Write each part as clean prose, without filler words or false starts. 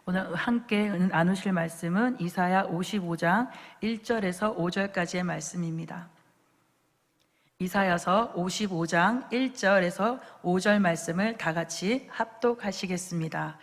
오늘 함께 나누실 말씀은 이사야 55장 1절에서 5절까지의 말씀입니다. 이사야서 55장 1절에서 5절 말씀을 다 같이 합독하시겠습니다.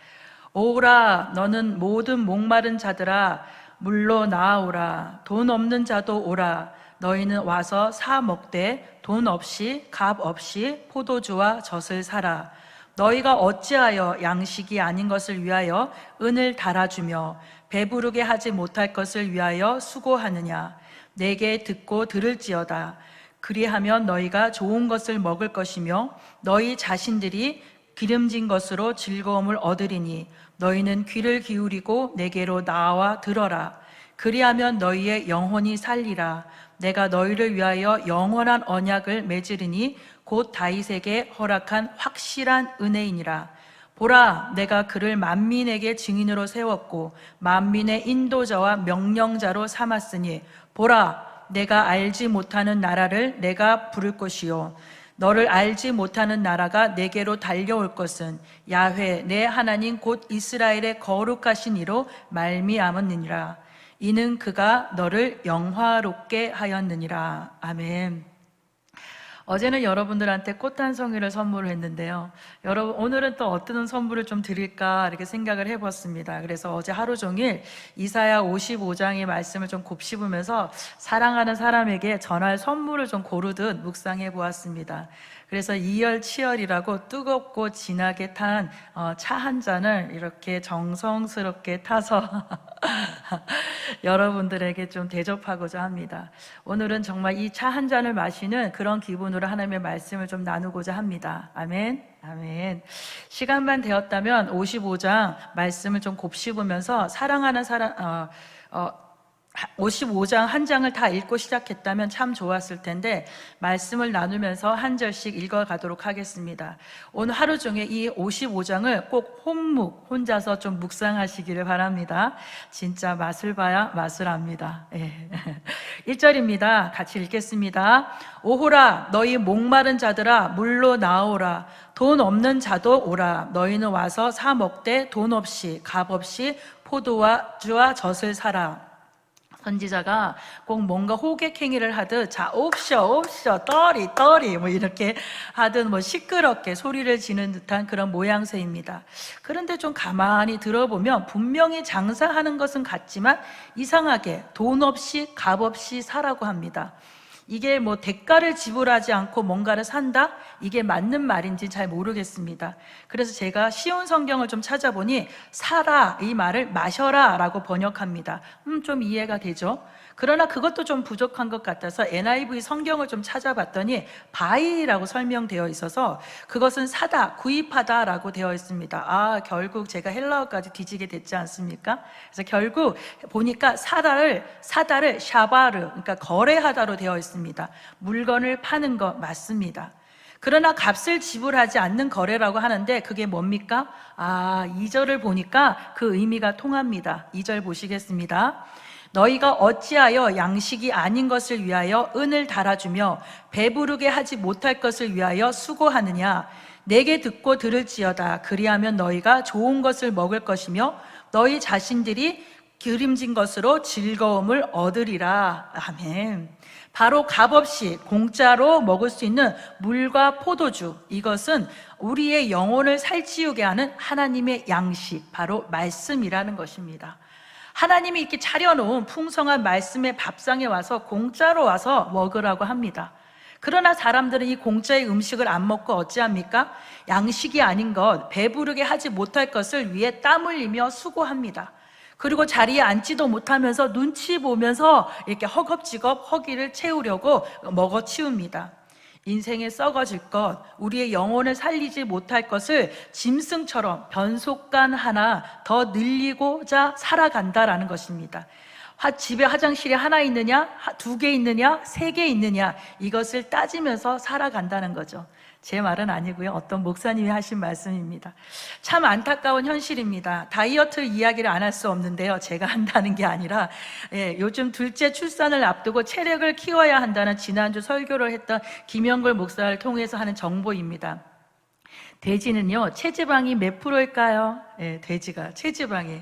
오라, 너는 모든 목마른 자들아 물로 나아오라. 돈 없는 자도 오라. 너희는 와서 사 먹되 돈 없이 값 없이 포도주와 젖을 사라. 너희가 어찌하여 양식이 아닌 것을 위하여 은을 달아주며 배부르게 하지 못할 것을 위하여 수고하느냐. 내게 듣고 들을지어다. 그리하면 너희가 좋은 것을 먹을 것이며 너희 자신들이 기름진 것으로 즐거움을 얻으리니 너희는 귀를 기울이고 내게로 나와 들어라. 그리하면 너희의 영혼이 살리라. 내가 너희를 위하여 영원한 언약을 맺으리니 곧 다윗에게 허락한 확실한 은혜이니라. 보라, 내가 그를 만민에게 증인으로 세웠고 만민의 인도자와 명령자로 삼았으니 보라, 내가 알지 못하는 나라를 내가 부를 것이요 너를 알지 못하는 나라가 내게로 달려올 것은 야훼 내 하나님 곧 이스라엘의 거룩하신 이로 말미암았느니라. 이는 그가 너를 영화롭게 하였느니라. 아멘. 어제는 여러분들한테 꽃 한 송이를 선물했는데요. 여러분, 오늘은 또 어떤 선물을 좀 드릴까 이렇게 생각을 해봤습니다. 그래서 어제 하루 종일 이사야 55장의 말씀을 좀 곱씹으면서 사랑하는 사람에게 전할 선물을 좀 고르듯 묵상해 보았습니다. 그래서 이열치열이라고 뜨겁고 진하게 탄 차 한 잔을 이렇게 정성스럽게 타서 여러분들에게 좀 대접하고자 합니다. 오늘은 정말 이 차 한 잔을 마시는 그런 기분으로 하나님의 말씀을 좀 나누고자 합니다. 아멘. 아멘. 시간만 되었다면 55장 말씀을 좀 곱씹으면서 사랑하는 사람 55장 한 장을 다 읽고 시작했다면 참 좋았을 텐데 말씀을 나누면서 한 절씩 읽어가도록 하겠습니다. 오늘 하루 중에 이 55장을 꼭 혼자서 좀 묵상하시기를 바랍니다. 진짜 맛을 봐야 맛을 압니다. 1절입니다. 같이 읽겠습니다. 오호라, 너희 목마른 자들아 물로 나오라. 돈 없는 자도 오라. 너희는 와서 사 먹되 돈 없이 값 없이 포도와 주와 젖을 사라. 선지자가 꼭 뭔가 호객행위를 하듯 자 옵쇼 떠리 뭐 이렇게 하듯 뭐 시끄럽게 소리를 지는 듯한 그런 모양새입니다. 그런데 좀 가만히 들어보면 분명히 장사하는 것은 같지만 이상하게 돈 없이 값 없이 사라고 합니다. 이게 뭐 대가를 지불하지 않고 뭔가를 산다? 이게 맞는 말인지 잘 모르겠습니다. 그래서 제가 쉬운 성경을 좀 찾아보니 사라 이 말을 마셔라 라고 번역합니다. 좀 이해가 되죠? 그러나 그것도 좀 부족한 것 같아서 NIV 성경을 좀 찾아봤더니 buy라고 설명되어 있어서 그것은 사다, 구입하다 라고 되어 있습니다. 결국 제가 헬라어까지 뒤지게 됐지 않습니까? 그래서 결국 보니까 사다를 샤바르, 그러니까 거래하다로 되어 있습니다. 물건을 파는 거 맞습니다. 그러나 값을 지불하지 않는 거래라고 하는데 그게 뭡니까? 2절을 보니까 그 의미가 통합니다. 2절 보시겠습니다. 너희가 어찌하여 양식이 아닌 것을 위하여 은을 달아주며 배부르게 하지 못할 것을 위하여 수고하느냐. 내게 듣고 들을지어다. 그리하면 너희가 좋은 것을 먹을 것이며 너희 자신들이 기름진 것으로 즐거움을 얻으리라. 아멘. 바로 값없이 공짜로 먹을 수 있는 물과 포도주, 이것은 우리의 영혼을 살찌우게 하는 하나님의 양식, 바로 말씀이라는 것입니다. 하나님이 이렇게 차려놓은 풍성한 말씀의 밥상에 와서 공짜로 와서 먹으라고 합니다. 그러나 사람들은 이 공짜의 음식을 안 먹고 어찌합니까? 양식이 아닌 것, 배부르게 하지 못할 것을 위해 땀 흘리며 수고합니다. 그리고 자리에 앉지도 못하면서 눈치 보면서 이렇게 허겁지겁 허기를 채우려고 먹어치웁니다. 인생에 썩어질 것, 우리의 영혼을 살리지 못할 것을 짐승처럼 변속간 하나 더 늘리고자 살아간다라는 것입니다. 집에 화장실이 하나 있느냐, 2개 있느냐, 3개 있느냐, 이것을 따지면서 살아간다는 거죠. 제 말은 아니고요, 어떤 목사님이 하신 말씀입니다. 참 안타까운 현실입니다. 다이어트 이야기를 안 할 수 없는데요, 제가 한다는 게 아니라 요즘 둘째 출산을 앞두고 체력을 키워야 한다는 지난주 설교를 했던 김영걸 목사를 통해서 하는 정보입니다. 돼지는요, 체지방이 몇 프로일까요? 예, 돼지가 체지방이.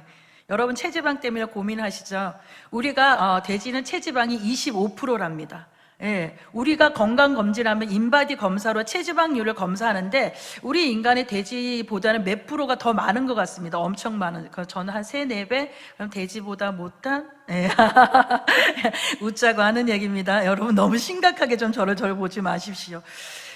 여러분 체지방 때문에 고민하시죠? 우리가 돼지는 체지방이 25%랍니다. 예, 우리가 건강검진하면 인바디 검사로 체지방률을 검사하는데 우리 인간의 돼지보다는 몇 프로가 더 많은 것 같습니다. 엄청 많은. 저는 한 3, 4배? 그럼 돼지보다 못한? 예. 웃자고 하는 얘기입니다. 여러분 너무 심각하게 좀 저를 보지 마십시오.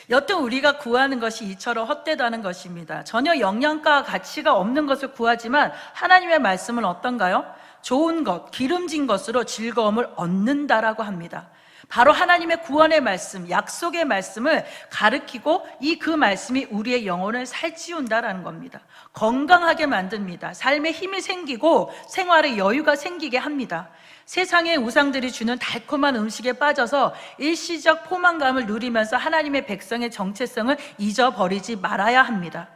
여튼 우리가 구하는 것이 이처럼 헛되다는 것입니다. 전혀 영양가 가치가 없는 것을 구하지만 하나님의 말씀은 어떤가요? 좋은 것, 기름진 것으로 즐거움을 얻는다라고 합니다. 바로 하나님의 구원의 말씀, 약속의 말씀을 가르치고 그 말씀이 우리의 영혼을 살찌운다라는 겁니다. 건강하게 만듭니다. 삶에 힘이 생기고 생활에 여유가 생기게 합니다. 세상의 우상들이 주는 달콤한 음식에 빠져서 일시적 포만감을 누리면서 하나님의 백성의 정체성을 잊어버리지 말아야 합니다.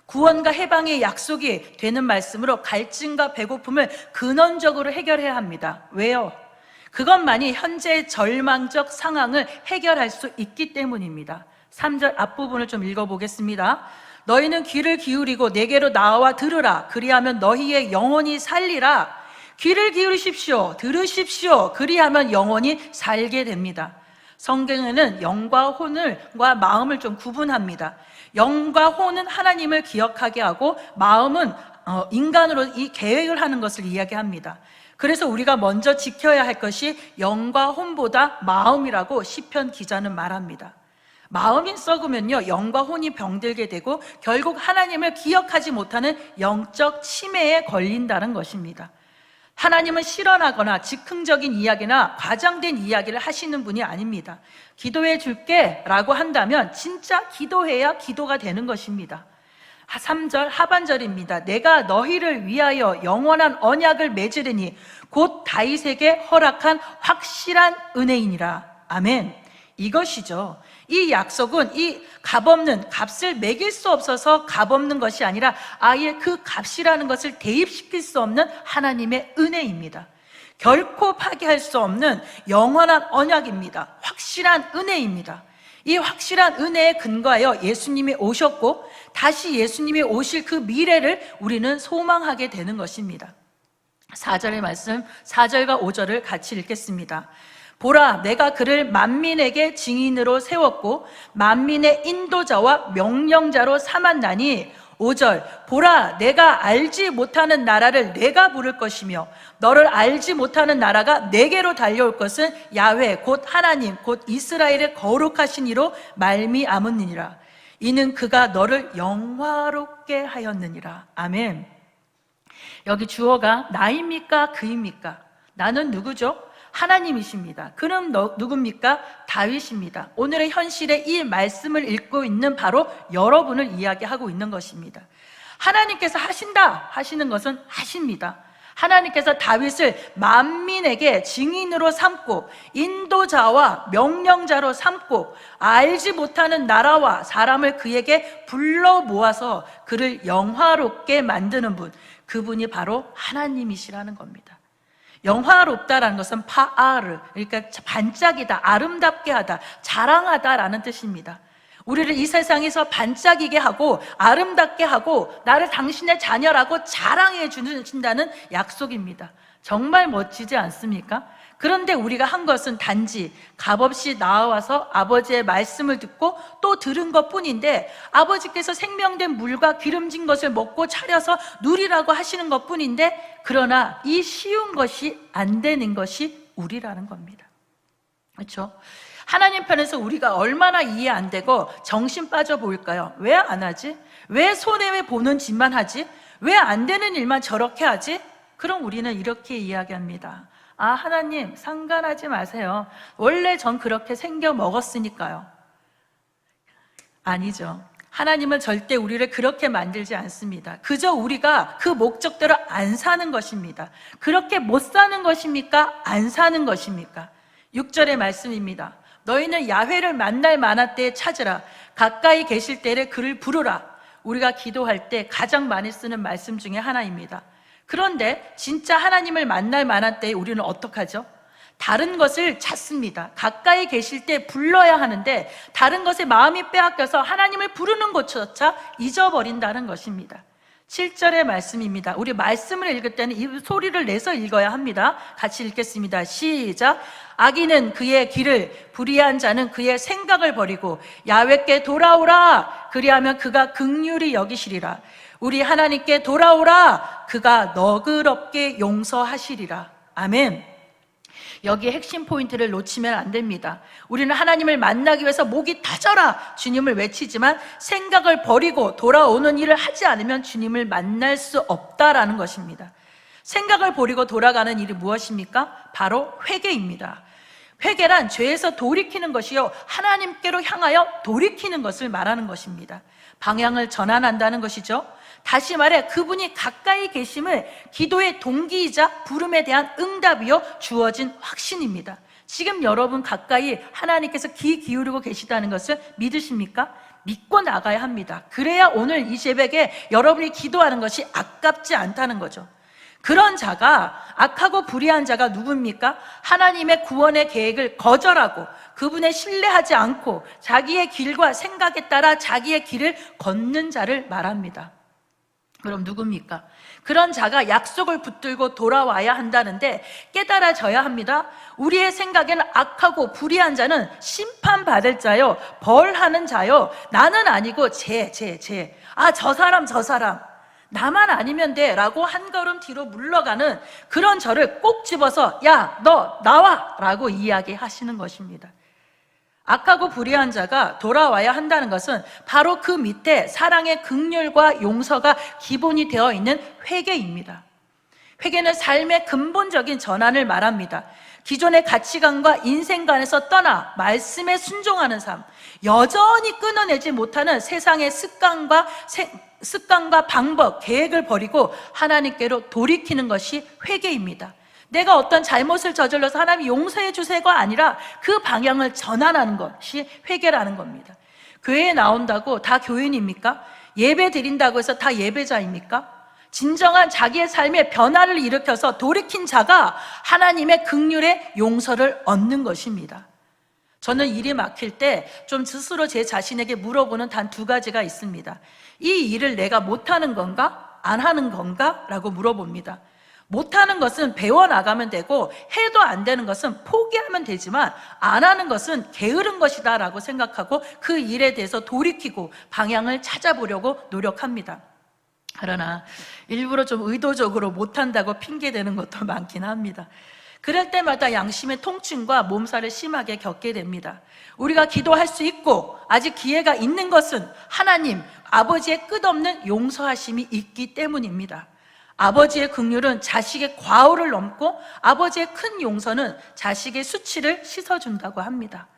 구원과 해방의 약속이 되는 말씀으로 갈증과 배고픔을 근원적으로 해결해야 합니다. 왜요? 그것만이 현재의 절망적 상황을 해결할 수 있기 때문입니다. 3절 앞부분을 좀 읽어보겠습니다. 너희는 귀를 기울이고 내게로 나와 들으라. 그리하면 너희의 영혼이 살리라. 귀를 기울이십시오. 들으십시오. 그리하면 영혼이 살게 됩니다. 성경에는 영과 혼과 마음을 좀 구분합니다. 영과 혼은 하나님을 기억하게 하고 마음은 인간으로 이 계획을 하는 것을 이야기합니다. 그래서 우리가 먼저 지켜야 할 것이 영과 혼보다 마음이라고 시편 기자는 말합니다. 마음이 썩으면요, 영과 혼이 병들게 되고 결국 하나님을 기억하지 못하는 영적 치매에 걸린다는 것입니다. 하나님은 실현하거나 즉흥적인 이야기나 과장된 이야기를 하시는 분이 아닙니다. 기도해 줄게 라고 한다면 진짜 기도해야 기도가 되는 것입니다. 3절 하반절입니다. 내가 너희를 위하여 영원한 언약을 맺으리니 곧 다윗에게 허락한 확실한 은혜이니라. 아멘. 이것이죠. 이 약속은 이 값없는, 값을 매길 수 없어서 값없는 것이 아니라 아예 그 값이라는 것을 대입시킬 수 없는 하나님의 은혜입니다. 결코 파기할 수 없는 영원한 언약입니다. 확실한 은혜입니다. 이 확실한 은혜에 근거하여 예수님이 오셨고 다시 예수님이 오실 그 미래를 우리는 소망하게 되는 것입니다. 4절의 말씀, 4절과 5절을 같이 읽겠습니다. 보라, 내가 그를 만민에게 증인으로 세웠고 만민의 인도자와 명령자로 삼았나니 5절, 보라, 내가 알지 못하는 나라를 내가 부를 것이며 너를 알지 못하는 나라가 내게로 달려올 것은 야훼 곧 하나님 곧 이스라엘의 거룩하신 이로 말미암으니라. 이는 그가 너를 영화롭게 하였느니라. 아멘. 여기 주어가 나입니까? 그입니까? 나는 누구죠? 하나님이십니다. 그럼 누굽니까? 다윗입니다. 오늘의 현실에 이 말씀을 읽고 있는 바로 여러분을 이야기하고 있는 것입니다. 하나님께서 하신다 하시는 것은 하십니다. 하나님께서 다윗을 만민에게 증인으로 삼고 인도자와 명령자로 삼고 알지 못하는 나라와 사람을 그에게 불러 모아서 그를 영화롭게 만드는 분, 그분이 바로 하나님이시라는 겁니다. 영화롭다라는 것은 파아르, 그러니까 반짝이다, 아름답게 하다, 자랑하다라는 뜻입니다. 우리를 이 세상에서 반짝이게 하고 아름답게 하고 나를 당신의 자녀라고 자랑해 주신다는 약속입니다. 정말 멋지지 않습니까? 그런데 우리가 한 것은 단지 값없이 나와서 아버지의 말씀을 듣고 또 들은 것뿐인데 아버지께서 생명된 물과 기름진 것을 먹고 차려서 누리라고 하시는 것뿐인데 그러나 이 쉬운 것이 안 되는 것이 우리라는 겁니다. 그렇죠? 하나님 편에서 우리가 얼마나 이해 안 되고 정신 빠져 보일까요? 왜 안 하지? 왜 손해에 보는 짓만 하지? 왜 안 되는 일만 저렇게 하지? 그럼 우리는 이렇게 이야기합니다. 아, 하나님 상관하지 마세요. 원래 전 그렇게 생겨 먹었으니까요. 아니죠. 하나님은 절대 우리를 그렇게 만들지 않습니다. 그저 우리가 그 목적대로 안 사는 것입니다. 그렇게 못 사는 것입니까? 안 사는 것입니까? 6절의 말씀입니다. 너희는 야훼를 만날 만한 때에 찾으라. 가까이 계실 때에 그를 부르라. 우리가 기도할 때 가장 많이 쓰는 말씀 중에 하나입니다. 그런데 진짜 하나님을 만날 만한 때에 우리는 어떡하죠? 다른 것을 찾습니다. 가까이 계실 때 불러야 하는데 다른 것에 마음이 빼앗겨서 하나님을 부르는 것조차 잊어버린다는 것입니다. 7절의 말씀입니다. 우리 말씀을 읽을 때는 이 소리를 내서 읽어야 합니다. 같이 읽겠습니다. 시작. 악인은 그의 길을, 불의한 자는 그의 생각을 버리고 야훼께 돌아오라. 그리하면 그가 긍휼히 여기시리라. 우리 하나님께 돌아오라. 그가 너그럽게 용서하시리라. 아멘. 여기에 핵심 포인트를 놓치면 안 됩니다. 우리는 하나님을 만나기 위해서 목이 타져라 주님을 외치지만 생각을 버리고 돌아오는 일을 하지 않으면 주님을 만날 수 없다라는 것입니다. 생각을 버리고 돌아가는 일이 무엇입니까? 바로 회개입니다. 회개란 죄에서 돌이키는 것이요, 하나님께로 향하여 돌이키는 것을 말하는 것입니다. 방향을 전환한다는 것이죠. 다시 말해 그분이 가까이 계심을 기도의 동기이자 부름에 대한 응답이요 주어진 확신입니다. 지금 여러분 가까이 하나님께서 귀 기울이고 계시다는 것을 믿으십니까? 믿고 나가야 합니다. 그래야 오늘 이 새벽에 여러분이 기도하는 것이 아깝지 않다는 거죠. 그런 자가, 악하고 불의한 자가 누굽니까? 하나님의 구원의 계획을 거절하고 그분의 신뢰하지 않고 자기의 길과 생각에 따라 자기의 길을 걷는 자를 말합니다. 그럼 누굽니까? 그런 자가 약속을 붙들고 돌아와야 한다는데 깨달아져야 합니다. 우리의 생각에는 악하고 불의한 자는 심판받을 자요, 벌하는 자요, 나는 아니고 저 사람 나만 아니면 돼 라고 한 걸음 뒤로 물러가는 그런 저를 꼭 집어서 야, 너 나와 라고 이야기하시는 것입니다. 악하고 불의한 자가 돌아와야 한다는 것은 바로 그 밑에 사랑의 긍휼과 용서가 기본이 되어 있는 회개입니다. 회개는 삶의 근본적인 전환을 말합니다. 기존의 가치관과 인생관에서 떠나 말씀에 순종하는 삶, 여전히 끊어내지 못하는 세상의 습관과 방법, 계획을 버리고 하나님께로 돌이키는 것이 회개입니다. 내가 어떤 잘못을 저질러서 하나님 용서해 주세요가 아니라 그 방향을 전환하는 것이 회개라는 겁니다. 교회에 나온다고 다 교인입니까? 예배 드린다고 해서 다 예배자입니까? 진정한 자기의 삶의 변화를 일으켜서 돌이킨 자가 하나님의 긍휼의 용서를 얻는 것입니다. 저는 일이 막힐 때 좀 스스로 제 자신에게 물어보는 단 두 가지가 있습니다. 이 일을 내가 못하는 건가? 안 하는 건가? 라고 물어봅니다. 못하는 것은 배워나가면 되고 해도 안 되는 것은 포기하면 되지만 안 하는 것은 게으른 것이다 라고 생각하고 그 일에 대해서 돌이키고 방향을 찾아보려고 노력합니다. 그러나 일부러 좀 의도적으로 못한다고 핑계대는 것도 많긴 합니다. 그럴 때마다 양심의 통증과 몸살을 심하게 겪게 됩니다. 우리가 기도할 수 있고 아직 기회가 있는 것은 하나님, 아버지의 끝없는 용서하심이 있기 때문입니다. 아버지의 긍휼은 자식의 과오를 넘고 아버지의 큰 용서는 자식의 수치를 씻어준다고 합니다.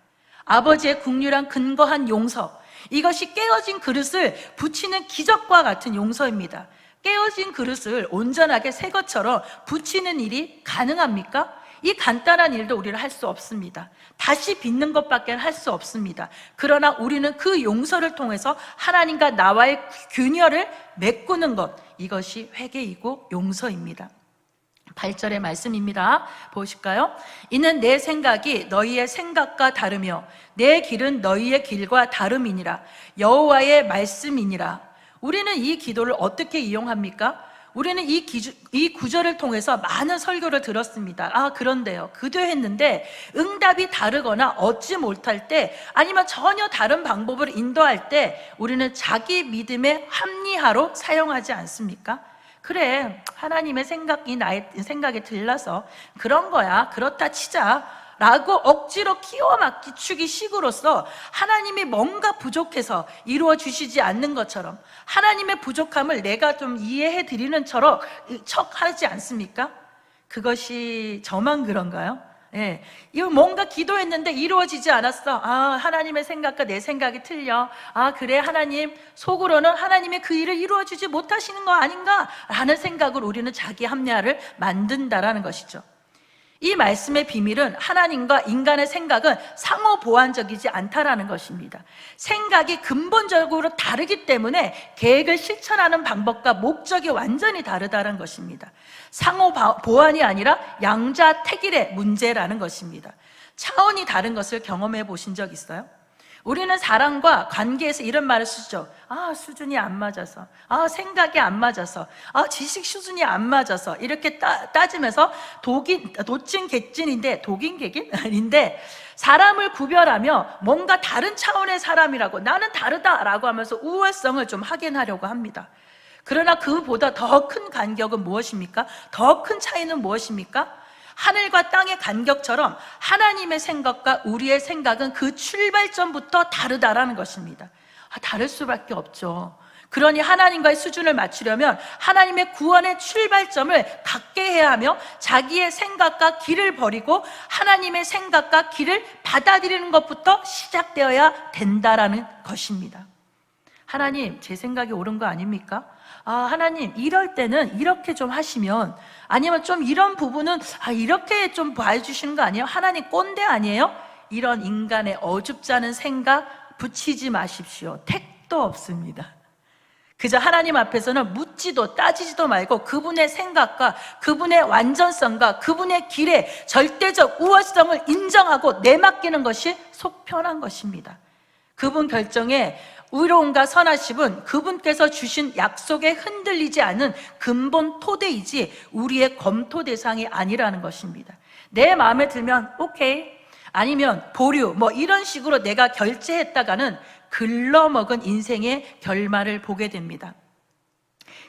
아버지의 긍휼한 근거한 용서, 이것이 깨어진 그릇을 붙이는 기적과 같은 용서입니다. 깨어진 그릇을 온전하게 새 것처럼 붙이는 일이 가능합니까? 이 간단한 일도 우리는 할 수 없습니다. 다시 빚는 것밖에 할 수 없습니다. 그러나 우리는 그 용서를 통해서 하나님과 나와의 균열을 메꾸는 것, 이것이 회개이고 용서입니다. 8절의 말씀입니다. 보실까요? 이는 내 생각이 너희의 생각과 다르며 내 길은 너희의 길과 다름이니라. 여호와의 말씀이니라. 우리는 이 기도를 어떻게 이용합니까? 우리는 이 구절을 통해서 많은 설교를 들었습니다. 그런데요, 기도했는데 응답이 다르거나 얻지 못할 때, 아니면 전혀 다른 방법을 인도할 때 우리는 자기 믿음의 합리화로 사용하지 않습니까? 그래, 하나님의 생각이 나의 생각에 들려서 그런 거야, 그렇다 치자 라고 억지로 끼워 맞추기 식으로서 하나님이 뭔가 부족해서 이루어 주시지 않는 것처럼, 하나님의 부족함을 내가 좀 이해해 드리는 척 하지 않습니까? 그것이 저만 그런가요? 예, 이거 뭔가 기도했는데 이루어지지 않았어. 하나님의 생각과 내 생각이 틀려. 그래, 하나님 속으로는 하나님의 그 일을 이루어주지 못하시는 거 아닌가? 라는 생각을 우리는 자기 합리화를 만든다라는 것이죠. 이 말씀의 비밀은 하나님과 인간의 생각은 상호 보완적이지 않다라는 것입니다. 생각이 근본적으로 다르기 때문에 계획을 실천하는 방법과 목적이 완전히 다르다는 것입니다. 상호 보완이 아니라 양자택일의 문제라는 것입니다. 차원이 다른 것을 경험해 보신 적 있어요? 우리는 사람과 관계에서 이런 말을 쓰죠. 수준이 안 맞아서, 생각이 안 맞아서, 지식 수준이 안 맞아서, 이렇게 따지면서 도찐개찐인데, 독인객인인데, 사람을 구별하며 뭔가 다른 차원의 사람이라고, 나는 다르다라고 하면서 우월성을 좀 확인하려고 합니다. 그러나 그보다 더 큰 간격은 무엇입니까? 더 큰 차이는 무엇입니까? 하늘과 땅의 간격처럼 하나님의 생각과 우리의 생각은 그 출발점부터 다르다라는 것입니다. 다를 수밖에 없죠. 그러니 하나님과의 수준을 맞추려면 하나님의 구원의 출발점을 갖게 해야 하며 자기의 생각과 길을 버리고 하나님의 생각과 길을 받아들이는 것부터 시작되어야 된다라는 것입니다. 하나님, 제 생각이 옳은 거 아닙니까? 하나님, 이럴 때는 이렇게 좀 하시면, 아니면 좀 이런 부분은 이렇게 좀 봐주시는 거 아니에요? 하나님 꼰대 아니에요? 이런 인간의 어줍지 않은 생각 붙이지 마십시오. 택도 없습니다. 그저 하나님 앞에서는 묻지도 따지지도 말고 그분의 생각과 그분의 완전성과 그분의 길의 절대적 우월성을 인정하고 내맡기는 것이 속 편한 것입니다. 그분 결정에 의로움과 선하심은 그분께서 주신 약속에 흔들리지 않은 근본 토대이지 우리의 검토 대상이 아니라는 것입니다. 내 마음에 들면 오케이, 아니면 보류, 이런 식으로 내가 결제했다가는 글러먹은 인생의 결말을 보게 됩니다.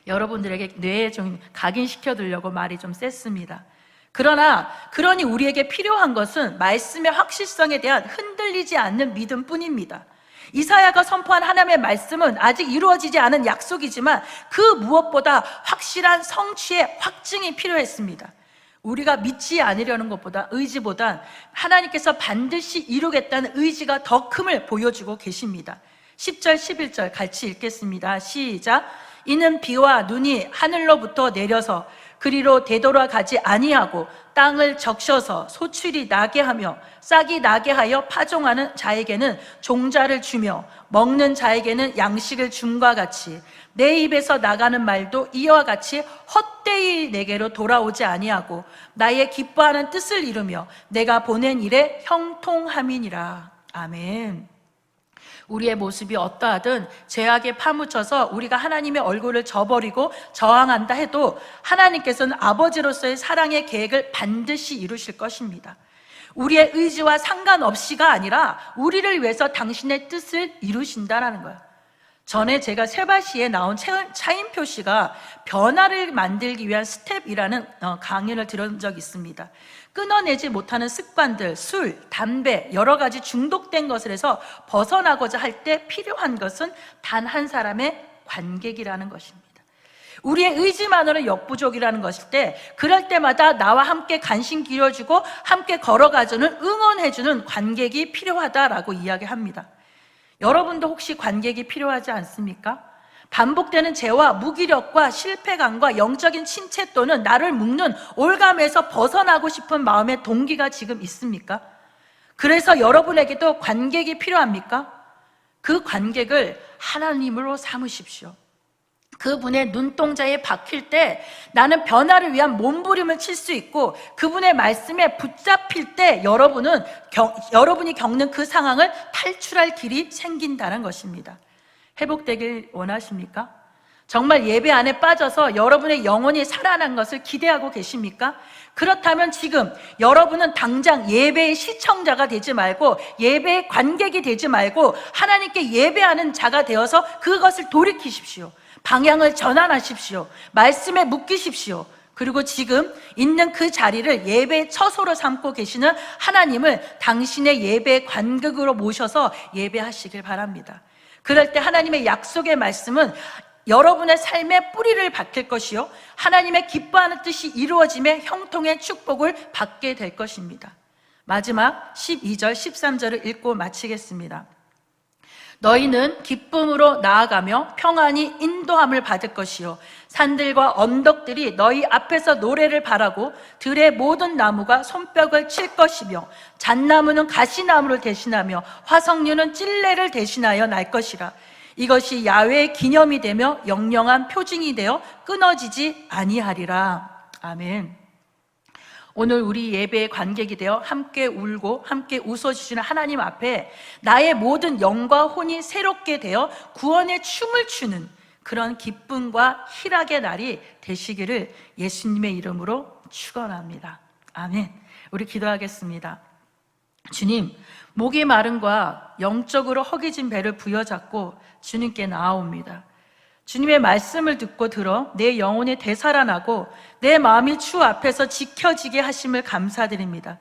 여러분들에게 뇌에 좀 각인시켜두려고 말이 좀 셌습니다. 그러니 우리에게 필요한 것은 말씀의 확실성에 대한 흔들리지 않는 믿음뿐입니다. 이사야가 선포한 하나님의 말씀은 아직 이루어지지 않은 약속이지만 그 무엇보다 확실한 성취의 확증이 필요했습니다. 우리가 믿지 않으려는 것보다 의지보단 하나님께서 반드시 이루겠다는 의지가 더 큼을 보여주고 계십니다. 10절 11절 같이 읽겠습니다. 시작. 이는 비와 눈이 하늘로부터 내려서 그리로 되돌아가지 아니하고 땅을 적셔서 소출이 나게 하며 싹이 나게 하여 파종하는 자에게는 종자를 주며 먹는 자에게는 양식을 줌과 같이 내 입에서 나가는 말도 이와 같이 헛되이 내게로 돌아오지 아니하고 나의 기뻐하는 뜻을 이루며 내가 보낸 일에 형통함이니라. 아멘. 우리의 모습이 어떠하든 죄악에 파묻혀서 우리가 하나님의 얼굴을 저버리고 저항한다 해도 하나님께서는 아버지로서의 사랑의 계획을 반드시 이루실 것입니다. 우리의 의지와 상관없이가 아니라 우리를 위해서 당신의 뜻을 이루신다라는 거예요. 전에 제가 세바시에 나온 차인표 씨가 변화를 만들기 위한 스텝이라는 강연을 들은 적이 있습니다. 끊어내지 못하는 습관들, 술, 담배, 여러 가지 중독된 것을 해서 벗어나고자 할 때 필요한 것은 단 한 사람의 관객이라는 것입니다. 우리의 의지만으로 역부족이라는 것일 때 그럴 때마다 나와 함께 관심 기울여주고 함께 걸어가주는 응원해주는 관객이 필요하다라고 이야기합니다. 여러분도 혹시 관객이 필요하지 않습니까? 반복되는 죄와 무기력과 실패감과 영적인 침체 또는 나를 묶는 올감에서 벗어나고 싶은 마음의 동기가 지금 있습니까? 그래서 여러분에게도 관객이 필요합니까? 그 관객을 하나님으로 삼으십시오. 그분의 눈동자에 박힐 때 나는 변화를 위한 몸부림을 칠 수 있고 그분의 말씀에 붙잡힐 때 여러분이 겪는 그 상황을 탈출할 길이 생긴다는 것입니다. 회복되길 원하십니까? 정말 예배 안에 빠져서 여러분의 영혼이 살아난 것을 기대하고 계십니까? 그렇다면 지금 여러분은 당장 예배의 시청자가 되지 말고 예배의 관객이 되지 말고 하나님께 예배하는 자가 되어서 그것을 돌이키십시오. 방향을 전환하십시오. 말씀에 묶이십시오. 그리고 지금 있는 그 자리를 예배의 처소로 삼고 계시는 하나님을 당신의 예배의 관객으로 모셔서 예배하시길 바랍니다. 그럴 때 하나님의 약속의 말씀은 여러분의 삶에 뿌리를 박힐 것이요 하나님의 기뻐하는 뜻이 이루어짐의 형통의 축복을 받게 될 것입니다. 마지막 12절 13절을 읽고 마치겠습니다. 너희는 기쁨으로 나아가며 평안히 인도함을 받을 것이요 산들과 언덕들이 너희 앞에서 노래를 바라고 들의 모든 나무가 손뼉을 칠 것이며 잣나무는 가시나무를 대신하며 화석류는 찔레를 대신하여 날 것이라. 이것이 야훼의 기념이 되며 영영한 표징이 되어 끊어지지 아니하리라. 아멘. 오늘 우리 예배의 관객이 되어 함께 울고 함께 웃어주시는 하나님 앞에 나의 모든 영과 혼이 새롭게 되어 구원의 춤을 추는 그런 기쁨과 희락의 날이 되시기를 예수님의 이름으로 축원합니다. 아멘. 우리 기도하겠습니다. 주님, 목이 마른과 영적으로 허기진 배를 부여잡고 주님께 나아옵니다. 주님의 말씀을 듣고 들어 내 영혼이 되살아나고 내 마음이 주 앞에서 지켜지게 하심을 감사드립니다.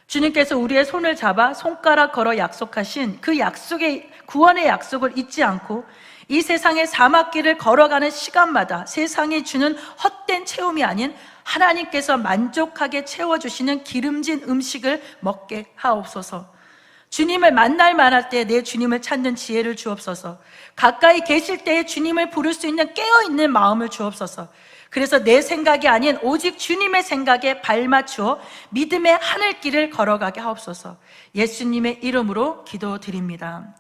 주님께서 우리의 손을 잡아 손가락 걸어 약속하신 그 약속의 구원의 약속을 잊지 않고 이 세상의 사막길을 걸어가는 시간마다 세상이 주는 헛된 체험이 아닌 하나님께서 만족하게 채워주시는 기름진 음식을 먹게 하옵소서. 주님을 만날 만할 때 내 주님을 찾는 지혜를 주옵소서. 가까이 계실 때에 주님을 부를 수 있는 깨어있는 마음을 주옵소서. 그래서 내 생각이 아닌 오직 주님의 생각에 발맞추어 믿음의 하늘길을 걸어가게 하옵소서. 예수님의 이름으로 기도드립니다.